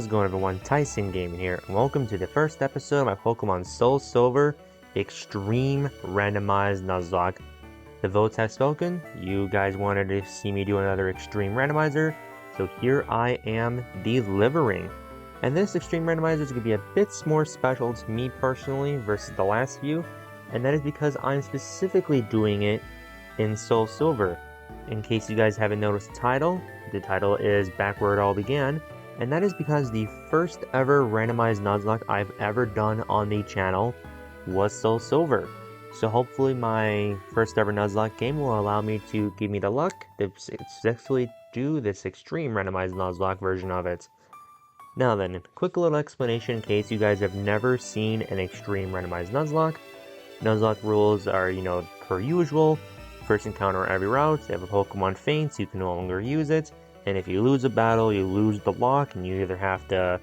How's it going, everyone? Tyson Gaming here, and welcome to the first episode of my Pokemon Soul Silver Extreme Randomized Nuzlocke. The votes have spoken. You guys wanted to see me do another Extreme Randomizer, so here I am delivering. And this Extreme Randomizer is going to be a bit more special to me personally versus the last few, and that is because I'm specifically doing it in Soul Silver. In case you guys haven't noticed the title is Back Where It All Began. And that is because the first ever randomized Nuzlocke I've ever done on the channel was Soul Silver. So hopefully my first ever Nuzlocke game will allow me to give me the luck to successfully do this extreme randomized Nuzlocke version of it. Now then, a quick little explanation in case you guys have never seen an extreme randomized Nuzlocke. Nuzlocke rules are, per usual. First encounter every route, if a Pokemon faints, you can no longer use it. And if you lose a battle, you lose the lock, and you either have to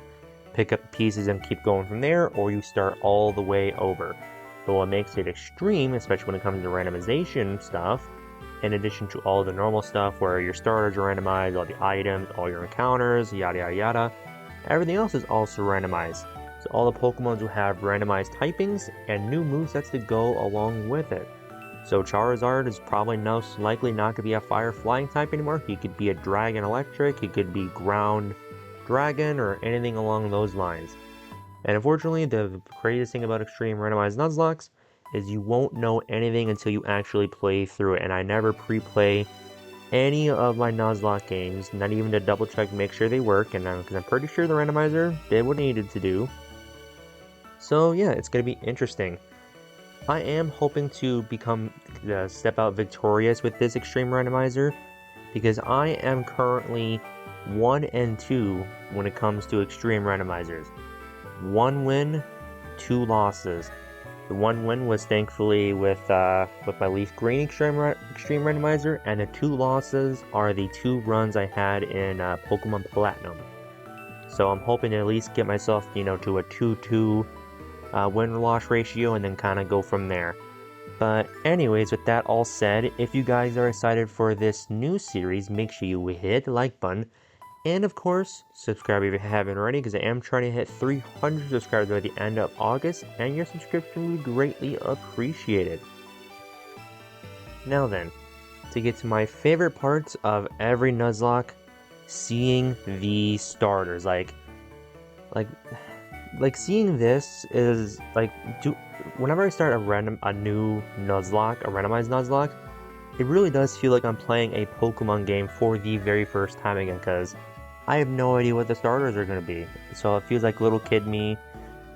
pick up pieces and keep going from there, or you start all the way over. But what makes it extreme, especially when it comes to randomization stuff, in addition to all the normal stuff where your starters are randomized, all the items, all your encounters, yada yada yada, everything else is also randomized. So all the Pokemon will have randomized typings and new movesets to go along with it. So Charizard is probably most likely not going to be a fire flying type anymore. He could be a dragon electric, he could be ground dragon, or anything along those lines. And unfortunately, the craziest thing about extreme randomized Nuzlocks is you won't know anything until you actually play through it. And I never pre-play any of my Nuzlocke games, not even to double check, make sure they work, and because I'm pretty sure the randomizer did what it needed to do. So yeah, it's going to be interesting. I am hoping to step out victorious with this Extreme Randomizer, because I am currently 1 and 2 when it comes to Extreme Randomizers. 1 win, 2 losses. The 1 win was thankfully with my Leaf Green Extreme Randomizer, and the 2 losses are the 2 runs I had in Pokemon Platinum. So I'm hoping to at least get myself, to a 2-2 win-loss ratio, and then kind of go from there. But anyways, with that all said, if you guys are excited for this new series, make sure you hit the like button, and of course, subscribe if you haven't already, because I am trying to hit 300 subscribers by the end of August, and your subscription would be greatly appreciated. Now then, to get to my favorite parts of every Nuzlocke, seeing the starters, like seeing this is whenever I start a new Nuzlocke, a randomized Nuzlocke, it really does feel like I'm playing a Pokemon game for the very first time again, because I have no idea what the starters are going to be. So it feels like little kid me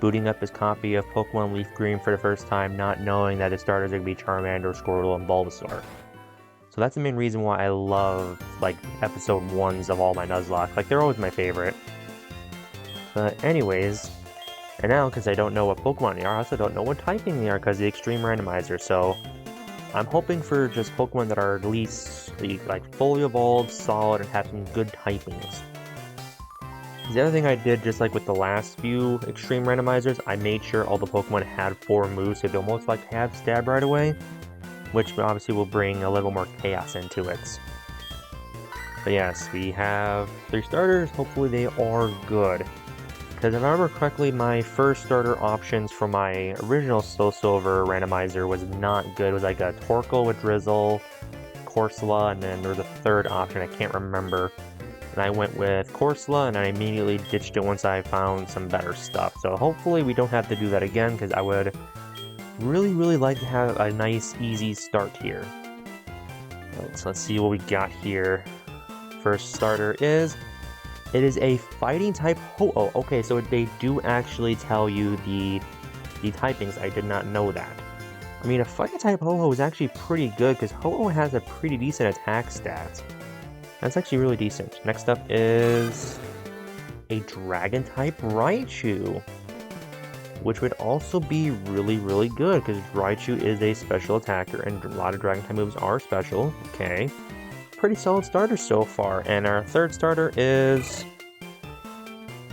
booting up his copy of Pokemon Leaf Green for the first time, not knowing that the starters are going to be Charmander, Squirtle, and Bulbasaur. So that's the main reason why I love episode 1s of all my Nuzlocke. They're always my favorite. But anyways, and now, because I don't know what Pokemon they are, I also don't know what typing they are because of the Extreme Randomizer. So I'm hoping for just Pokemon that are at least fully evolved, solid, and have some good typings. The other thing I did, just like with the last few Extreme Randomizers, I made sure all the Pokemon had 4 moves, so they'll most likely have Stab right away, which obviously will bring a little more chaos into it. But yes, we have 3 starters. Hopefully they are good. Because if I remember correctly, my first starter options for my original Soul Silver randomizer was not good. It was like a Torkoal with Drizzle, Corsola, and then there was a third option, I can't remember. And I went with Corsola, and I immediately ditched it once I found some better stuff. So hopefully we don't have to do that again, because I would really like to have a nice, easy start here. So let's see what we got here. First starter is... It is a fighting type Ho-Oh. Okay, so they do actually tell you the typings. I did not know that. I mean, a fighting type Ho-Oh is actually pretty good because Ho-Oh has a pretty decent attack stat. That's actually really decent. Next up is a dragon type Raichu, which would also be really good because Raichu is a special attacker and a lot of dragon type moves are special. Okay. Pretty solid starter so far, and our third starter is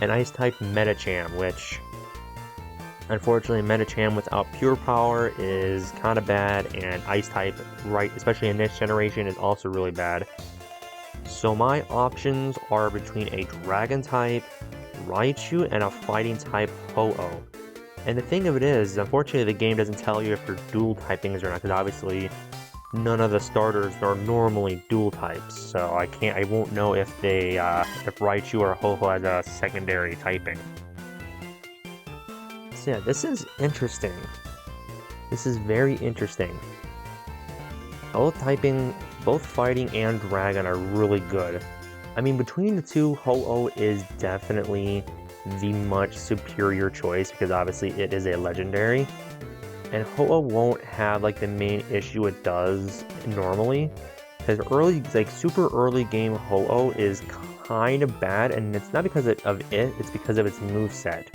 an ice type Medicham, which unfortunately Medicham without pure power is kind of bad, and ice type, especially in this generation, is also really bad. So my options are between a dragon type, Raichu, and a fighting type Ho-Oh. And the thing of it is, unfortunately, the game doesn't tell you if they're dual typings or not, because obviously none of the starters are normally dual types, so I won't know if if Raichu or Ho-Oh has a secondary typing. So yeah, this is interesting. This is very interesting. Both fighting and dragon are really good. I mean, between the two, Ho-Oh is definitely the much superior choice because obviously it is a legendary. And Ho-Oh won't have like the main issue it does normally. Because super early game Ho-Oh is kind of bad, and it's not because of it, it's because of its moveset.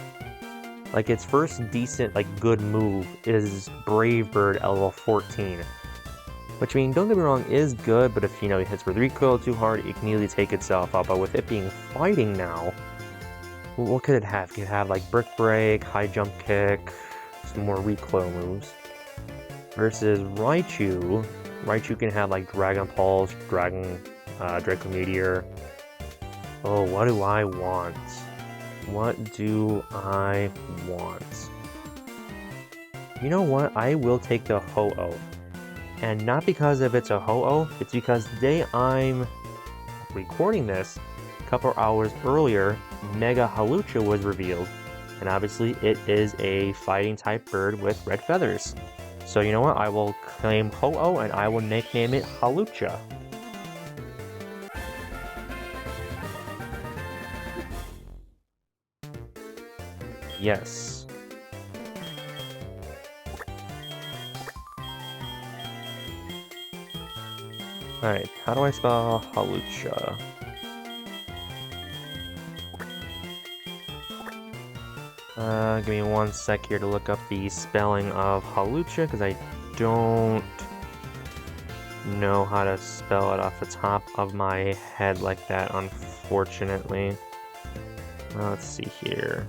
Like, its first decent, like, good move is Brave Bird at level 14. Which, I mean, don't get me wrong, is good, but if, it hits with recoil too hard, it can easily take itself out. But with it being fighting now, what could it have? It could have, like, Brick Break, High Jump Kick, some more recoil moves. Versus Raichu. Raichu can have, like, Dragon Pulse, Draco Meteor. Oh, what do I want? What do I want? You know what? I will take the Ho-Oh. And not because of it's a Ho-Oh, it's because the day I'm recording this, a couple hours earlier, Mega Hawlucha was revealed. And obviously it is a fighting type bird with red feathers. So you know what? I will claim Ho-Oh and I will nickname it Hawlucha. Yes. Alright, how do I spell Hawlucha? Give me one sec here to look up the spelling of Hawlucha, because I don't know how to spell it off the top of my head like that, unfortunately. Let's see here.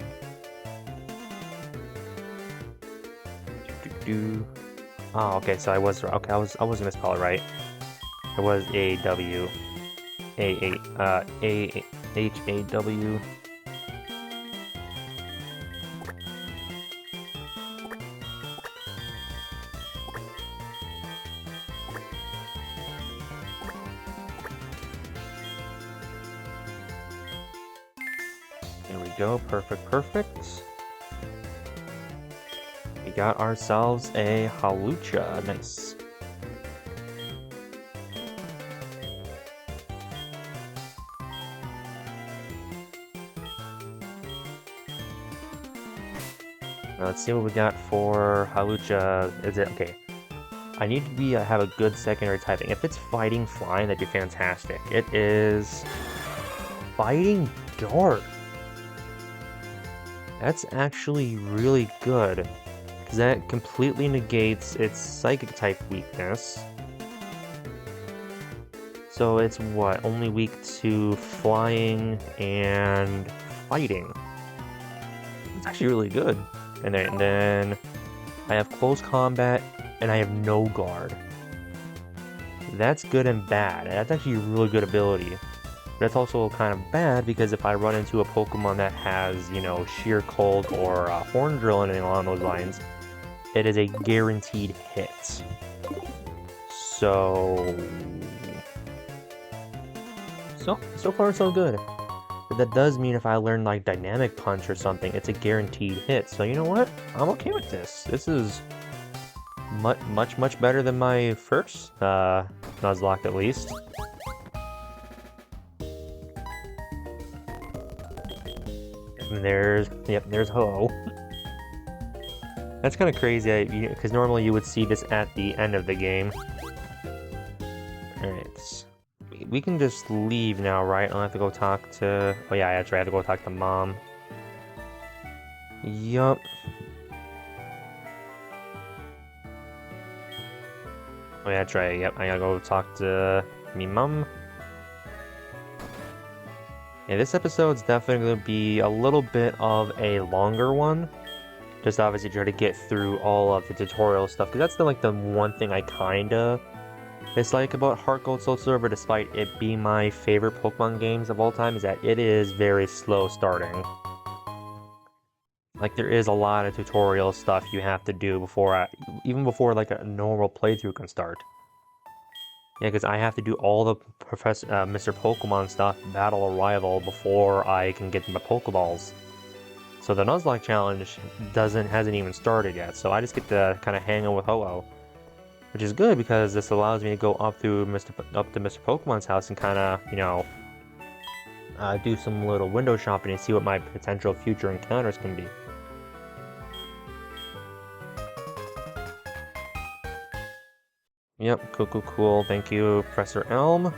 Oh, okay, so I was okay. I was gonna spell it right. It was A-W. A-H-A-W. There we go. Perfect. We got ourselves a Hawlucha. Nice. Now let's see what we got for Hawlucha. Is it okay? I need to have a good secondary typing. If it's fighting flying, that'd be fantastic. It is fighting dark. That's actually really good, because that completely negates its psychic type weakness. So it's what? Only weak to flying and fighting. It's actually really good. And then I have close combat and I have no guard. That's good and bad. That's actually a really good ability. But that's also kind of bad because if I run into a Pokemon that has, Sheer Cold or Horn Drill and anything along those lines, it is a guaranteed hit. So far so good. But that does mean if I learn like Dynamic Punch or something, it's a guaranteed hit. So you know what? I'm okay with this. This is much better than my first Nuzlocke at least. And there's Ho-Oh. That's kind of crazy, because normally you would see this at the end of the game. Alright. We can just leave now, right? I don't have to go talk to... Oh yeah, that's right, I have to go talk to Mom. Yup. Oh yeah, that's right, yep, I gotta go talk to me Mom. Yeah, this episode's definitely going to be a little bit of a longer one. Just obviously try to get through all of the tutorial stuff, because that's the one thing I kinda dislike about Heart Gold Soul Silver, despite it being my favorite Pokemon games of all time, is that it is very slow starting. Like, there is a lot of tutorial stuff you have to do before, even before, like, a normal playthrough can start. Yeah, because I have to do all the Mr. Pokemon stuff, Battle Arrival, before I can get my Pokeballs. So the Nuzlocke challenge hasn't even started yet, so I just get to kind of hang out with Ho-Oh. Which is good, because this allows me to go up to Mr. Pokemon's house and kind of, you know, do some little window shopping and see what my potential future encounters can be. Yep, cool. Thank you, Professor Elm.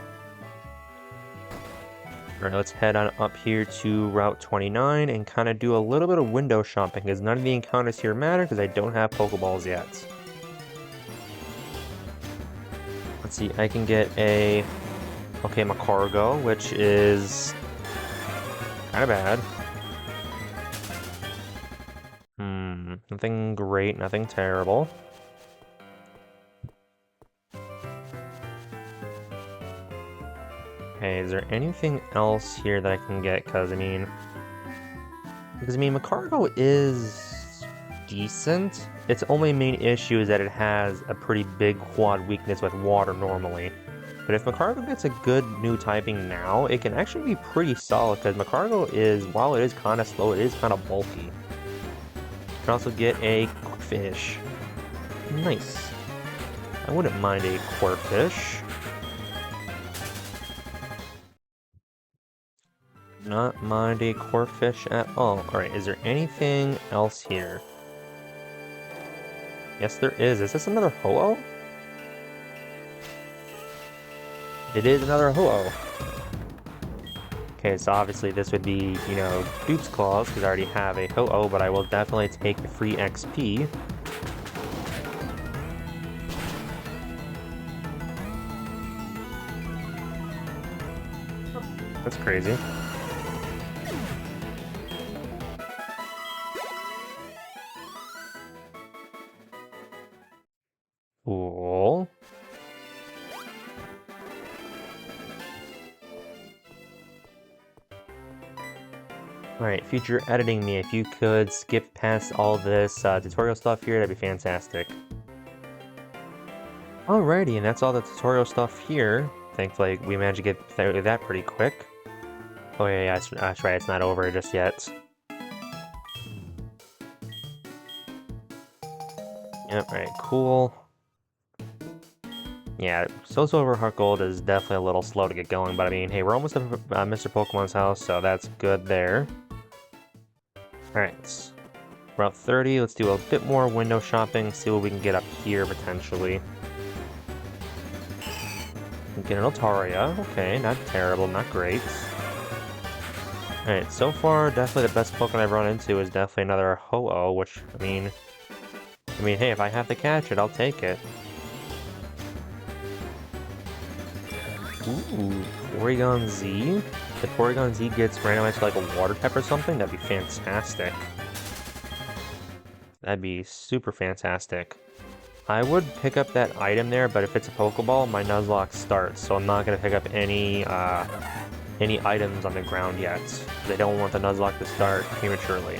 Alright, let's head on up here to Route 29 and kind of do a little bit of window shopping, because none of the encounters here matter because I don't have Pokeballs yet. Let's see, I can get a... Okay, Magcargo, which is... kind of bad. Nothing great, nothing terrible. Okay, is there anything else here that I can get? Because, I mean, Magcargo is decent. Its only main issue is that it has a pretty big quad weakness with water normally. But if Magcargo gets a good new typing now, it can actually be pretty solid, because Magcargo is, while it is kind of slow, it is kind of bulky. You can also get a Corphish. Nice. I wouldn't mind a Corphish. Not mind a Corphish at all. Alright, is there anything else here? Yes, there is. Is this another Ho-Oh? It is another Ho-Oh. Okay, so obviously this would be, you know, Dupe's Claws, because I already have a Ho-Oh, but I will definitely take the free XP. That's crazy. Cool. Alright, future editing me, if you could skip past all this tutorial stuff here, that'd be fantastic. Alrighty, and that's all the tutorial stuff here. Thankfully, we managed to get through that pretty quick. Oh yeah, that's right, it's not over just yet. Yep, alright, cool. Yeah, Silver Heart Gold is definitely a little slow to get going, but I mean, hey, we're almost at Mr. Pokemon's house, so that's good there. Alright, Route 30, let's do a bit more window shopping, see what we can get up here, potentially. Get an Altaria, okay, not terrible, not great. Alright, so far, definitely the best Pokemon I've run into is definitely another Ho-Oh, which, I mean, hey, if I have to catch it, I'll take it. Ooh, Porygon Z? If Porygon Z gets randomized to like a water type or something, that'd be fantastic. That'd be super fantastic. I would pick up that item there, but if it's a Pokeball, my Nuzlocke starts, so I'm not going to pick up any items on the ground yet. They don't want the Nuzlocke to start prematurely.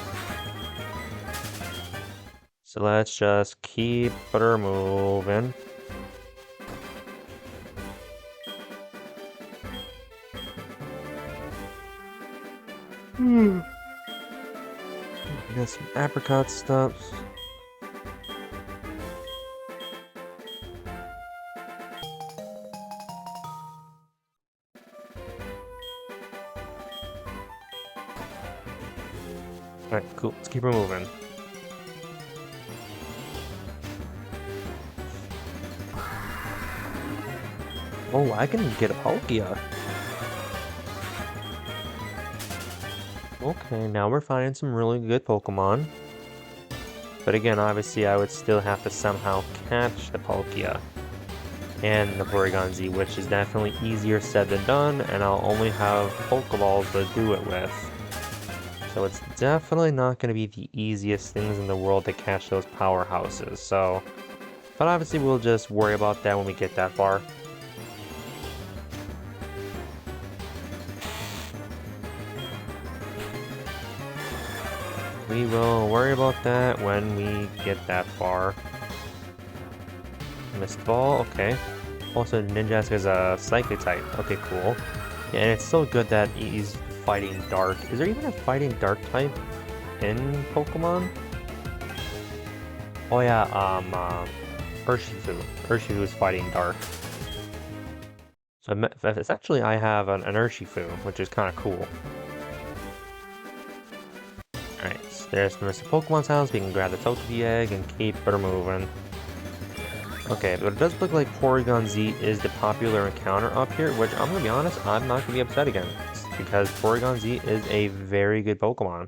So let's just keep her moving. Got some apricot stuffs. Alright, cool. Let's keep her moving. Oh, I can get a Palkia. Okay, now we're finding some really good Pokemon. But again, obviously, I would still have to somehow catch the Palkia and the Porygon Z, which is definitely easier said than done, and I'll only have Pokeballs to do it with. So it's definitely not going to be the easiest things in the world to catch those powerhouses, so... But obviously, we'll just worry about that when we get that far. we will worry about that when we get that far. Missed ball, okay. Also, Ninjask is a Psychic type. Okay, cool. Yeah, and it's so good that he's fighting Dark. Is there even a fighting Dark type in Pokemon? Oh yeah, Urshifu. Urshifu is fighting Dark. So essentially I have an Urshifu, which is kind of cool. Alright, so there's Mr. Pokemon's house. We can grab the Togepi egg and keep her moving. Okay, but it does look like Porygon Z is the popular encounter up here, which I'm gonna be honest, I'm not gonna be upset against, because Porygon Z is a very good Pokemon.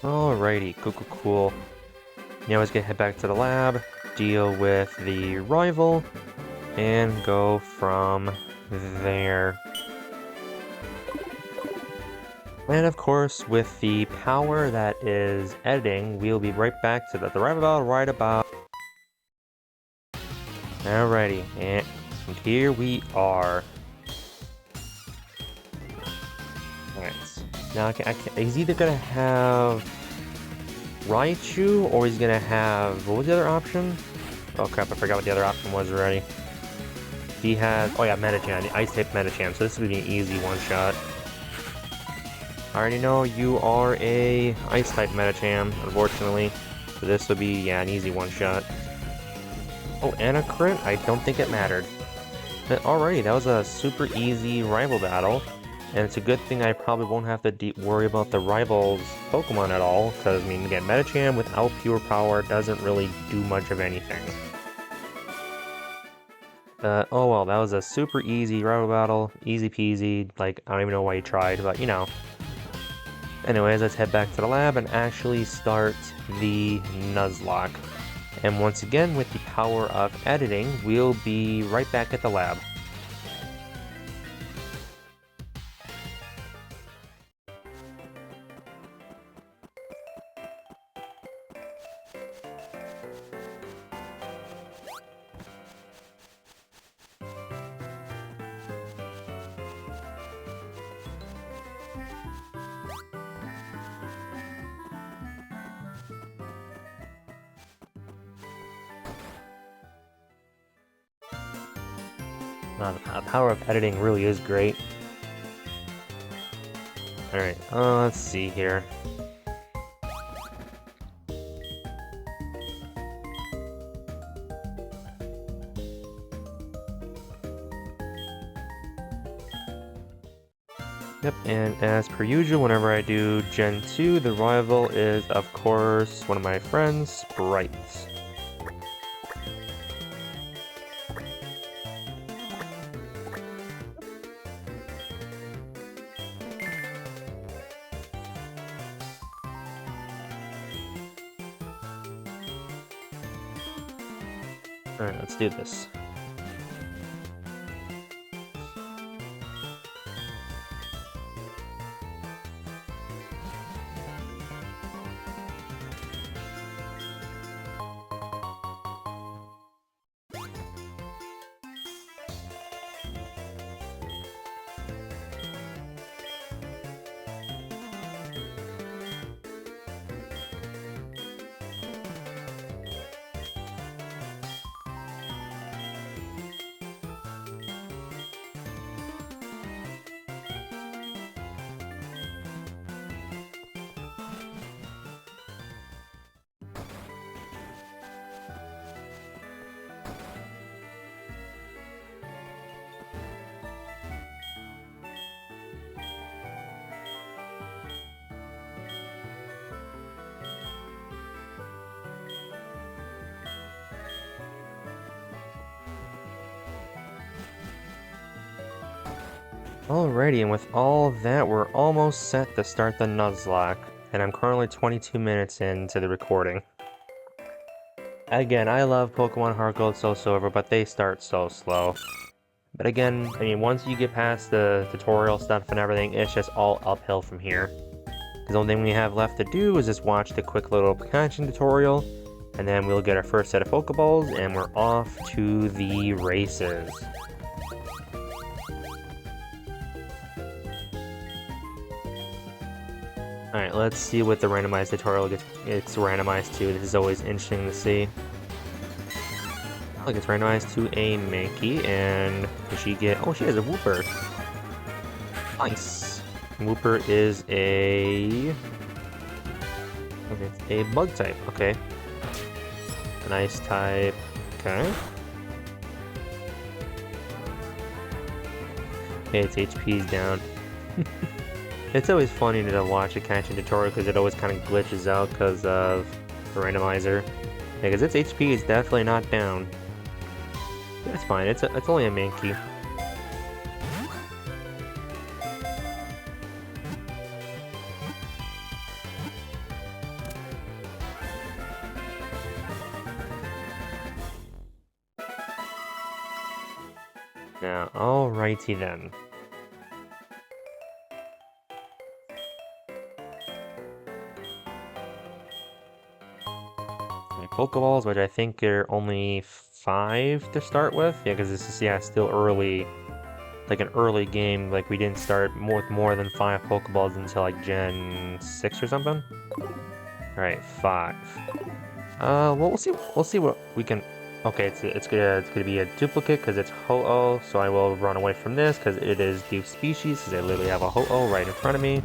Alrighty, cool. Now let's get head back to the lab, deal with the rival, and go from there. And of course, with the power that is editing, we'll be right back to the rival battle right about. Alrighty, and here we are. Alright, now he's either gonna have Raichu, or he's gonna have, what was the other option? Oh crap, I forgot what the other option was already. He has, oh yeah, Medicham, the Ice-type Medicham, so this would be an easy one-shot. I already know you are a Ice-type Medicham, unfortunately, so this would be, yeah, an easy one-shot. Oh, and a crit? I don't think it mattered. But alrighty, that was a super easy rival battle. And it's a good thing I probably won't have to worry about the rival's Pokemon at all, because, I mean, again, Medicham without pure power doesn't really do much of anything. Oh well, that was a super easy rival battle, easy peasy, like, I don't even know why you tried, but, you know. Anyways, let's head back to the lab and actually start the Nuzlocke. And once again, with the power of editing, we'll be right back at the lab. The power of editing really is great. Alright, let's see here. Yep, and as per usual, whenever I do Gen 2, the rival is, of course, one of my friends, Sprite. Alright, let's do this. Alrighty, and with all that, we're almost set to start the Nuzlocke, and I'm currently 22 minutes into the recording. Again, I love Pokemon Heart Gold, Soul Silver, but they start so slow. But again, I mean, once you get past the tutorial stuff and everything, it's just all uphill from here. The only thing we have left to do is just watch the quick little Pikachu tutorial, and then we'll get our first set of Pokeballs, and we're off to the races. Alright, let's see what the randomized tutorial gets randomized to. This is always interesting to see. Look, it's randomized to a Mankey, and does she get... Oh, she has a Wooper. Nice. Wooper is a... Okay, it's a Bug type. Okay. An Ice type. Okay. Okay, its HP's down. It's always funny to watch a Pikachu tutorial because it always kind of glitches out because of the randomizer. Yeah, because its HP is definitely not down. That's fine, it's only a Mankey. Now, alrighty then. Pokeballs, which I think are only 5 to start with. Yeah, because this is, yeah, still early, like an early game. Like, we didn't start with more than 5 Pokeballs until, like, Gen 6 or something. Alright, 5. Well, we'll see what we can... Okay, it's gonna be a duplicate because it's Ho-Oh, so I will run away from this because it is Dupe Species, because I literally have a Ho-Oh right in front of me.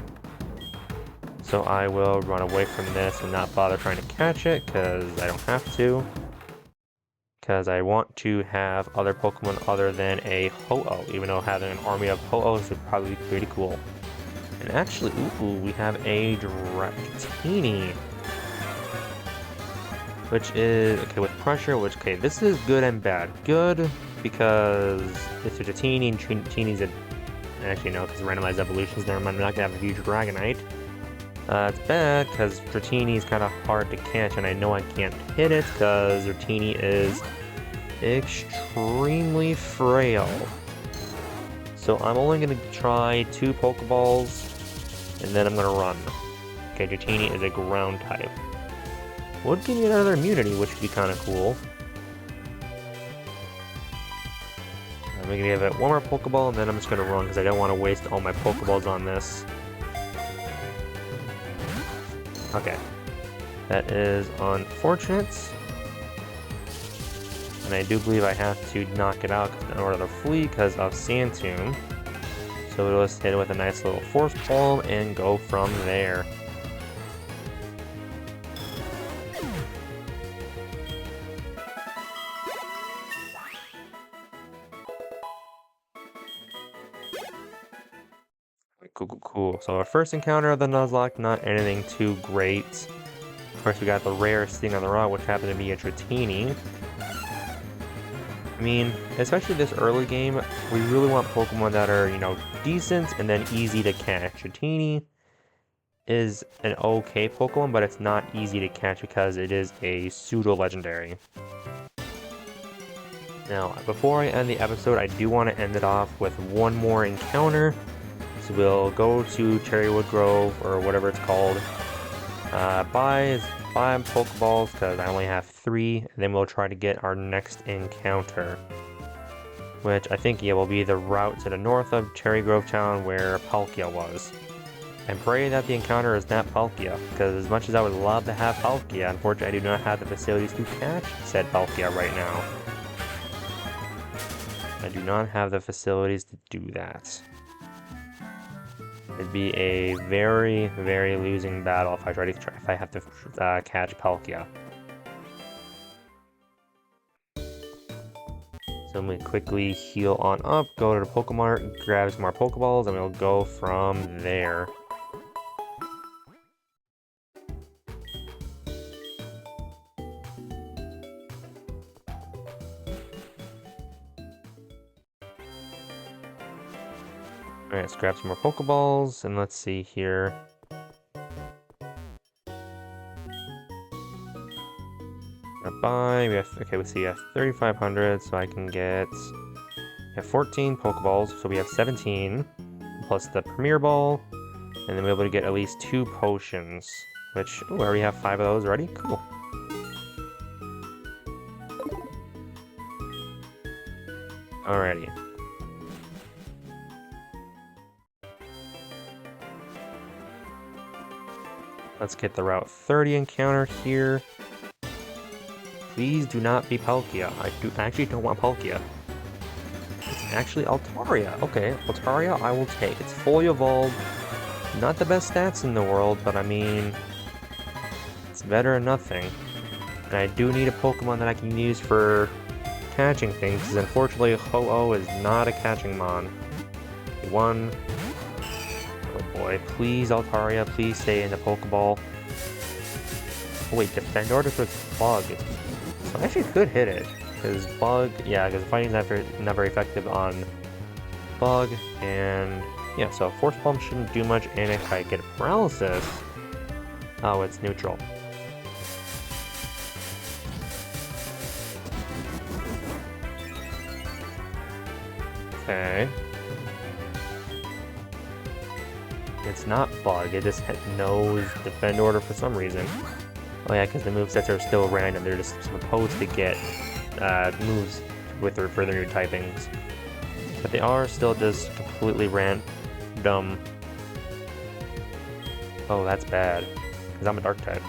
So I will run away from this and not bother trying to catch it, because I don't have to. Because I want to have other Pokemon other than a Ho-Oh, even though having an army of Ho-Ohs would probably be pretty cool. And actually, ooh, we have a Dratini. Which is, okay, with Pressure, which, okay, this is good and bad. Good, because it's a Dratini, and Dratini's a... Actually, no, because randomized evolutions, never mind, I'm not going to have a huge Dragonite. It's bad because Dratini is kind of hard to catch, and I know I can't hit it because Dratini is extremely frail. So I'm only going to try 2 Pokeballs, and then I'm going to run. Okay, Dratini is a ground type. Would give me another immunity, which would be kind of cool. I'm going to give it one more Pokeball, and then I'm just going to run because I don't want to waste all my Pokeballs on this. Okay, that is unfortunate, and I do believe I have to knock it out in order to flee because of Sand Tomb. So we'll just hit it with a nice little Force Palm and go from there. Cool. So our first encounter of the Nuzlocke, not anything too great. Of course, we got the rarest thing on the route, which happened to be a Dratini. I mean, especially this early game, we really want Pokemon that are, you know, decent and then easy to catch. Dratini is an okay Pokemon, but it's not easy to catch because it is a pseudo-legendary. Now, before I end the episode, I do want to end it off with one more encounter. So we'll go to Cherrywood Grove, or whatever it's called, buy Pokeballs, because I only have 3, and then we'll try to get our next encounter. Which I think, yeah, will be the route to the north of Cherry Grove Town where Palkia was. And pray that the encounter is not Palkia, because as much as I would love to have Palkia, unfortunately I do not have the facilities to catch said Palkia right now. I do not have the facilities to do that. It'd be a very, very losing battle if I have to catch Palkia. So I'm gonna quickly heal on up, go to the Pokemart, grab some more Pokeballs, and we'll go from there. Alright, let's grab some more Pokeballs, and let's see here. Buy, we have, okay, let's see, we have 3,500, so I can get, we have 14 Pokeballs, so we have 17, plus the Premier Ball, and then we'll be able to get at least 2 potions, which, oh, I already have 5 of those already, cool. Alrighty. Let's get the Route 30 encounter here. Please do not be Palkia. I actually don't want Palkia. It's actually Altaria. Okay, Altaria I will take. It's fully evolved. Not the best stats in the world, but I mean, it's better than nothing. And I do need a Pokemon that I can use for catching things, because unfortunately Ho-Oh is not a catching mon. One. Oh boy, please Altaria, please stay in the Pokeball. Oh wait, Defend Order for Bug. So I actually could hit it, because Bug, yeah, because fighting's not very effective on Bug, and yeah, so Force Palm shouldn't do much, and if I get Paralysis, oh, it's neutral. Okay. It's not Bug, it just knows Defend Order for some reason. Oh yeah, because the movesets are still random, they're just supposed to get moves with or for their new typings. But they are still just completely random. Oh, that's bad, because I'm a Dark type.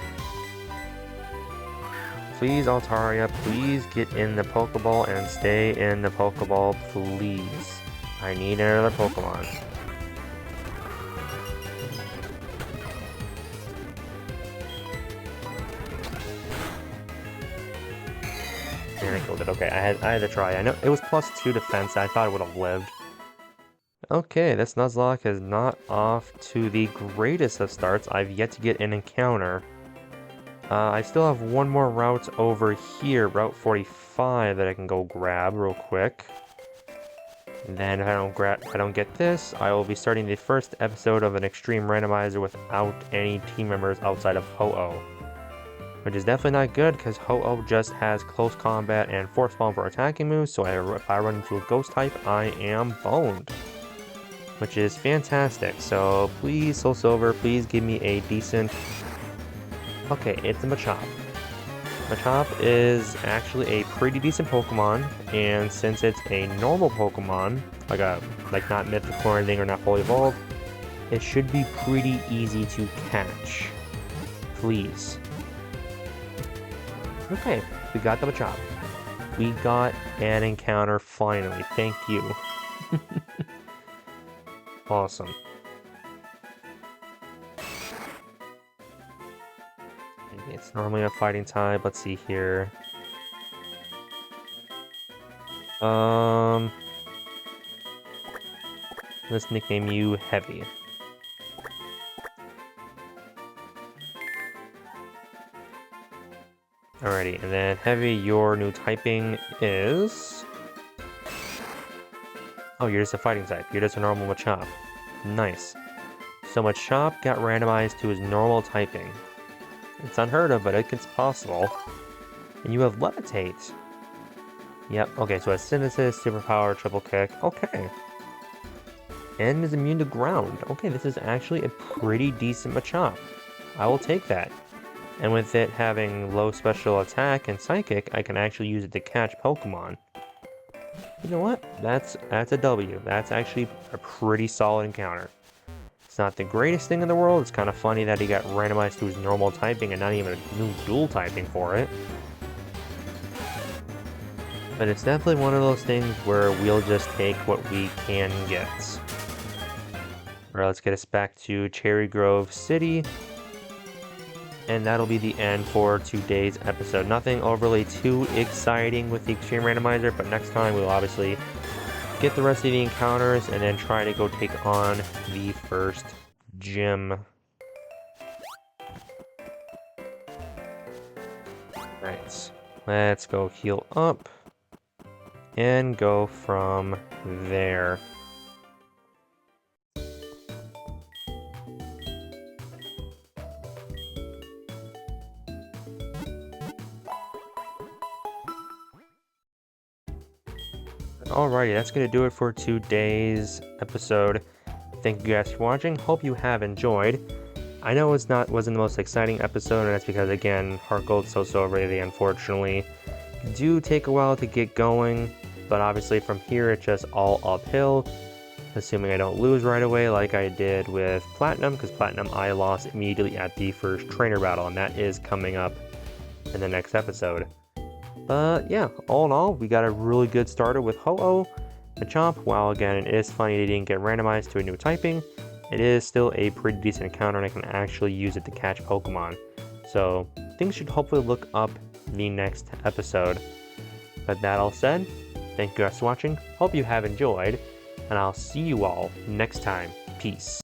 Please, Altaria, please get in the Pokeball and stay in the Pokeball, please. I need another Pokemon. And I killed it. Okay, I had to try. I know it was +2 defense. I thought it would have lived. Okay, this Nuzlocke is not off to the greatest of starts. I've yet to get an encounter. I still have one more route over here, Route 45, that I can go grab real quick. And then if I don't get this, I will be starting the first episode of an Extreme Randomizer without any team members outside of Ho-Oh. Which is definitely not good, because Ho-Oh just has Close Combat and Force Palm for attacking moves, so if I run into a Ghost type, I am boned. Which is fantastic, so please, Soul Silver, please give me a decent... Okay, it's a Machop. Machop is actually a pretty decent Pokemon, and since it's a normal Pokemon, like not mythical or anything or not fully evolved, it should be pretty easy to catch. Please. Okay, we got the Machop. We got an encounter finally. Thank you. Awesome. It's normally a fighting type. Let's see here. Let's nickname you Heavy. Alrighty, and then Heavy, your new typing is... Oh, you're just a fighting type. You're just a normal Machop. Nice. So Machop got randomized to his normal typing. It's unheard of, but it's possible. And you have Levitate. Yep, okay, so it has Synthesis, Superpower, Triple Kick. Okay. And is immune to ground. Okay, this is actually a pretty decent Machop. I will take that. And with it having low special attack and psychic, I can actually use it to catch Pokemon. You know what? That's a W. That's actually a pretty solid encounter. It's not the greatest thing in the world. It's kind of funny that he got randomized to his normal typing and not even a new dual typing for it. But it's definitely one of those things where we'll just take what we can get. Alright, let's get us back to Cherry Grove City. And that'll be the end for today's episode. Nothing overly too exciting with the Extreme Randomizer, but next time we'll obviously get the rest of the encounters and then try to go take on the first gym. Right, let's go heal up and go from there. Alrighty, that's gonna do it for today's episode. Thank you guys for watching. Hope you have enjoyed. I know wasn't the most exciting episode, and that's because again, Heart Gold So Silver, they unfortunately do take a while to get going, but obviously from here it's just all uphill, assuming I don't lose right away like I did with Platinum, because Platinum I lost immediately at the first trainer battle, and that is coming up in the next episode. But yeah, all in all, we got a really good starter with Ho-Oh, Machamp. While again, it is funny they didn't get randomized to a new typing, it is still a pretty decent encounter, and I can actually use it to catch Pokemon. So things should hopefully look up the next episode. But that all said, thank you guys for watching, hope you have enjoyed, and I'll see you all next time. Peace.